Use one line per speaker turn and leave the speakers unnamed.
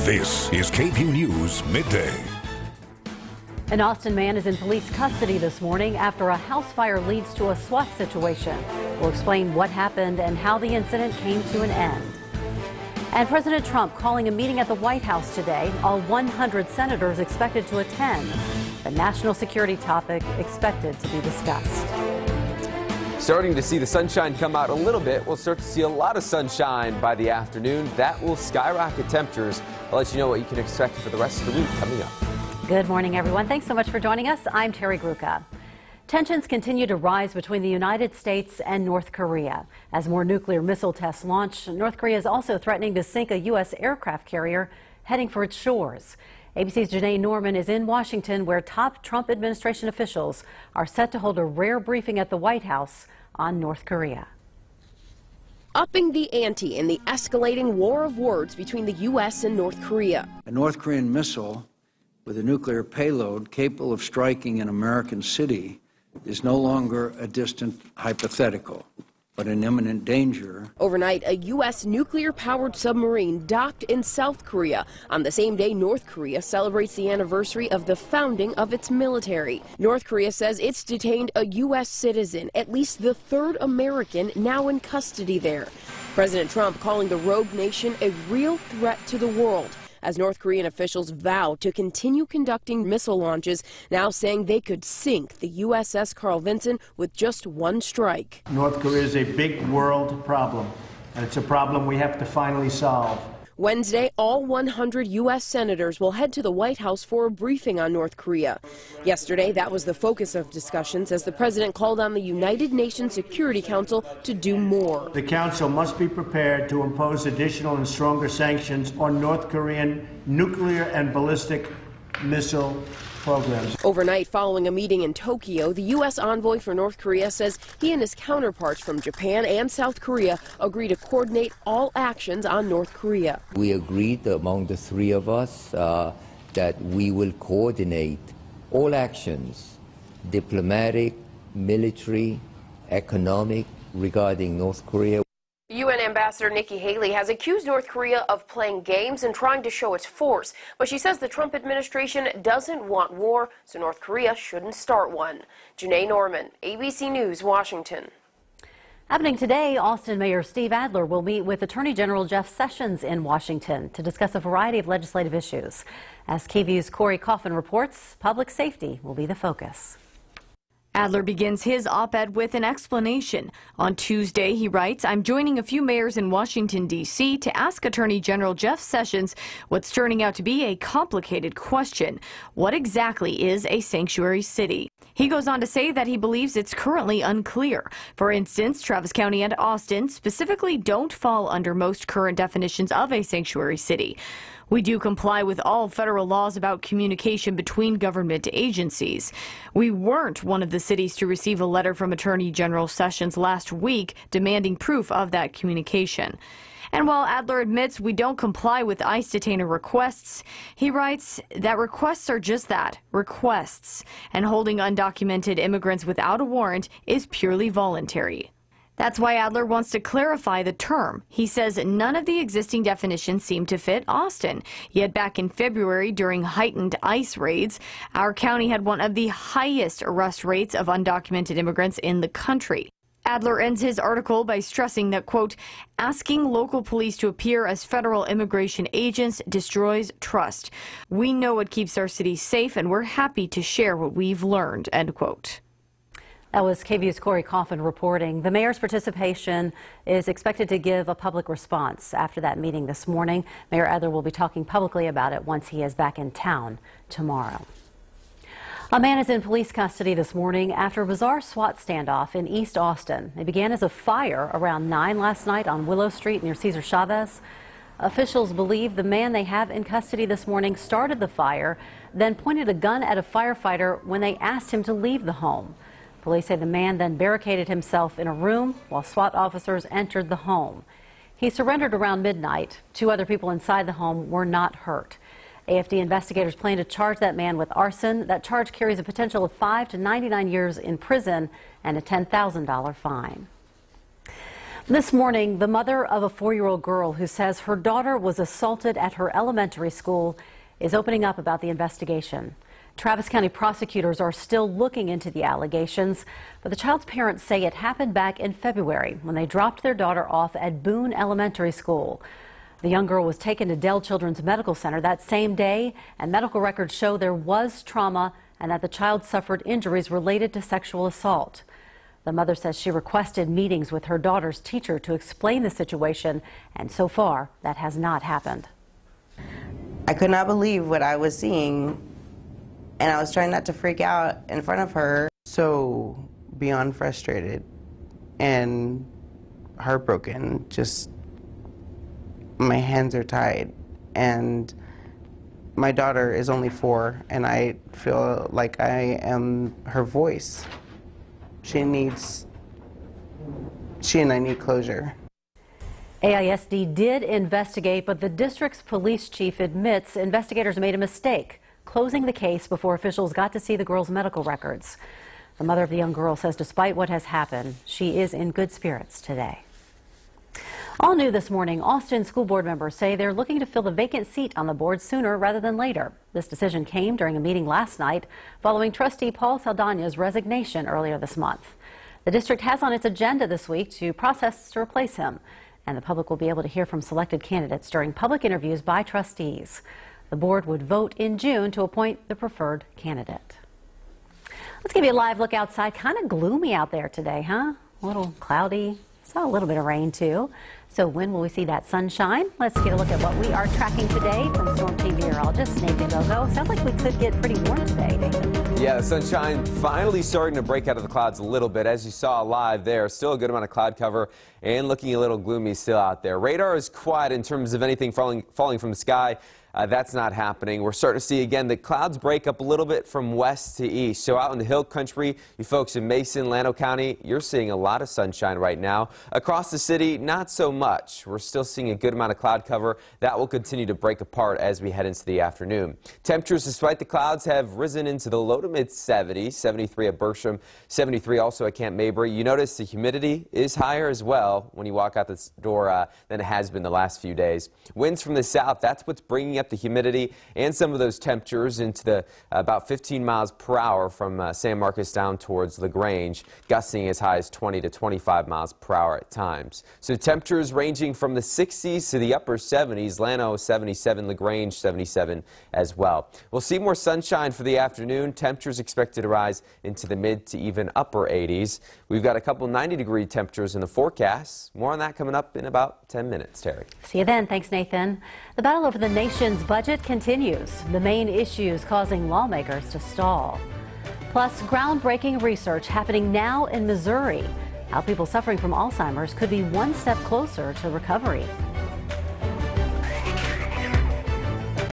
This is KVUE News Midday.
An Austin man is in police custody this morning after a house fire leads to a SWAT situation. We'll explain what happened and how the incident came to an end. And President Trump calling a meeting at the White House today. All 100 senators expected to attend. The national security topic expected to be discussed.
Starting to see the sunshine come out a little bit. We'll start to see a lot of sunshine by the afternoon. That will skyrocket temperatures. I'll let you know what you can expect for the rest of the week coming up.
Good morning, everyone. Thanks so much for joining us. I'm Terry Gruca. Tensions continue to rise between the United States and North Korea. As more nuclear missile tests launch, North Korea is also threatening to sink a U.S. aircraft carrier heading for its shores. ABC's Janae Norman is in Washington, where top Trump administration officials are set to hold a rare briefing at the White House on North Korea.
Upping the ante in the escalating war of words between the U.S. and North Korea.
A North Korean missile with a nuclear payload capable of striking an American city is no longer a distant hypothetical, but an imminent danger.
Overnight, a U.S. nuclear-powered submarine docked in South Korea on the same day North Korea celebrates the anniversary of the founding of its military. North Korea says it's detained a U.S. citizen, at least the third American now in custody there. President Trump calling the rogue nation a real threat to the world, as North Korean officials vow to continue conducting missile launches, now saying they could sink the USS Carl Vinson with just one strike.
North Korea is a big world problem, and it's a problem we have to finally solve.
Wednesday, all 100 U.S. senators will head to the White House for a briefing on North Korea. Yesterday, that was the focus of discussions as the president called on the United Nations Security Council to do more.
The council must be prepared to impose additional and stronger sanctions on North Korean nuclear and ballistic missile programs.
Overnight, following a meeting in Tokyo, the U.S. envoy for North Korea says he and his counterparts from Japan and South Korea agree to coordinate all actions on North Korea.
We agreed among the three of us that we will coordinate all actions, diplomatic, military, economic, regarding North Korea.
UN Ambassador Nikki Haley has accused North Korea of playing games and trying to show its force, but she says the Trump administration doesn't want war, so North Korea shouldn't start one. Janae Norman, ABC News, Washington.
Happening today, Austin Mayor Steve Adler will meet with Attorney General Jeff Sessions in Washington to discuss a variety of legislative issues. As KVUE's Corey Coffin reports, public safety will be the focus.
Adler begins his op-ed with an explanation. On Tuesday, he writes, "I'm joining a few mayors in Washington, D.C. to ask Attorney General Jeff Sessions what's turning out to be a complicated question. What exactly is a sanctuary city?" He goes on to say that he believes it's currently unclear. For instance, Travis County and Austin specifically don't fall under most current definitions of a sanctuary city. We do comply with all federal laws about communication between government agencies. We weren't one of the cities to receive a letter from Attorney General Sessions last week demanding proof of that communication. And while Adler admits we don't comply with ICE detainer requests, he writes that requests are just that, requests, and holding undocumented immigrants without a warrant is purely voluntary. That's why Adler wants to clarify the term. He says none of the existing definitions seem to fit Austin. Yet back in February, during heightened ICE raids, our county had one of the highest arrest rates of undocumented immigrants in the country. Adler ends his article by stressing that, quote, "Asking local police to appear as federal immigration agents destroys trust. We know what keeps our city safe, and we're happy to share what we've learned," end quote.
That was KVUE's Corey Coffin reporting. The mayor's participation is expected to give a public response after that meeting this morning. Mayor Adler will be talking publicly about it once he is back in town tomorrow. A man is in police custody this morning after a bizarre SWAT standoff in East Austin. It began as a fire around 9 last night on Willow Street near Cesar Chavez. Officials believe the man they have in custody this morning started the fire, then pointed a gun at a firefighter when they asked him to leave the home. Police say the man then barricaded himself in a room while SWAT officers entered the home. He surrendered around midnight. 2 other people inside the home were not hurt. AFD investigators plan to charge that man with arson. That charge carries a potential of 5 to 99 years in prison and a $10,000 fine. This morning, the mother of a 4-year-old girl who says her daughter was assaulted at her elementary school is opening up about the investigation. Travis County prosecutors are still looking into the allegations, but the child's parents say it happened back in February when they dropped their daughter off at Boone Elementary School. The young girl was taken to Dell Children's Medical Center that same day, and medical records show there was trauma and that the child suffered injuries related to sexual assault. The mother says she requested meetings with her daughter's teacher to explain the situation, and so far, that has not happened.
I could not believe what I was seeing, and I was trying not to freak out in front of her. So beyond frustrated and heartbroken, just my hands are tied, and my daughter is only 4, and I feel like I am her voice. She and I need closure.
AISD did investigate, but the district's police chief admits investigators made a mistake, closing the case before officials got to see the girl's medical records. The mother of the young girl says despite what has happened, she is in good spirits today. All new this morning, Austin school board members say they're looking to fill the vacant seat on the board sooner rather than later. This decision came during a meeting last night following trustee Paul Saldana's resignation earlier this month. The district has on its agenda this week to process to replace him, and the public will be able to hear from selected candidates during public interviews by trustees. The board would vote in June to appoint the preferred candidate. Let's give you a live look outside. Kind of gloomy out there today, huh? A little cloudy. Saw a little bit of rain too. So when will we see that sunshine? Let's get a look at what we are tracking today from Storm Team meteorologist Nathan Gogo. Sounds like we could get pretty warm today, Nathan.
Yeah, the sunshine finally starting to break out of the clouds a little bit. As you saw live there, still a good amount of cloud cover and looking a little gloomy still out there. Radar is quiet in terms of anything falling from the sky. That's not happening. We're starting to see again the clouds break up a little bit from west to east. So out in the hill country, you folks in Mason, Llano County, you're seeing a lot of sunshine right now. Across the city, not so much. We're still seeing a good amount of cloud cover. That will continue to break apart as we head into the afternoon. Temperatures, despite the clouds, have risen into the low to mid 70s. 73 at Bersham, 73 also at Camp Mabry. You notice the humidity is higher as well when you walk out this door than it has been the last few days. Winds from the south, that's what's bringing up the humidity and some of those temperatures into the about 15 miles per hour from San Marcos down towards LaGrange, gusting as high as 20 to 25 miles per hour at times. So temperatures ranging from the 60s to the upper 70s. Llano 77, LaGrange 77 as well. We'll see more sunshine for the afternoon. Temperatures expected to rise into the mid to even upper 80s. We've got a couple 90-degree temperatures in the forecast. More on that coming up in about 10 minutes, Terry.
See you then. Thanks, Nathan. The battle over the nation's budget continues. The main issues causing lawmakers to stall. Plus, groundbreaking research happening now in Missouri. How people suffering from Alzheimer's could be one step closer to recovery.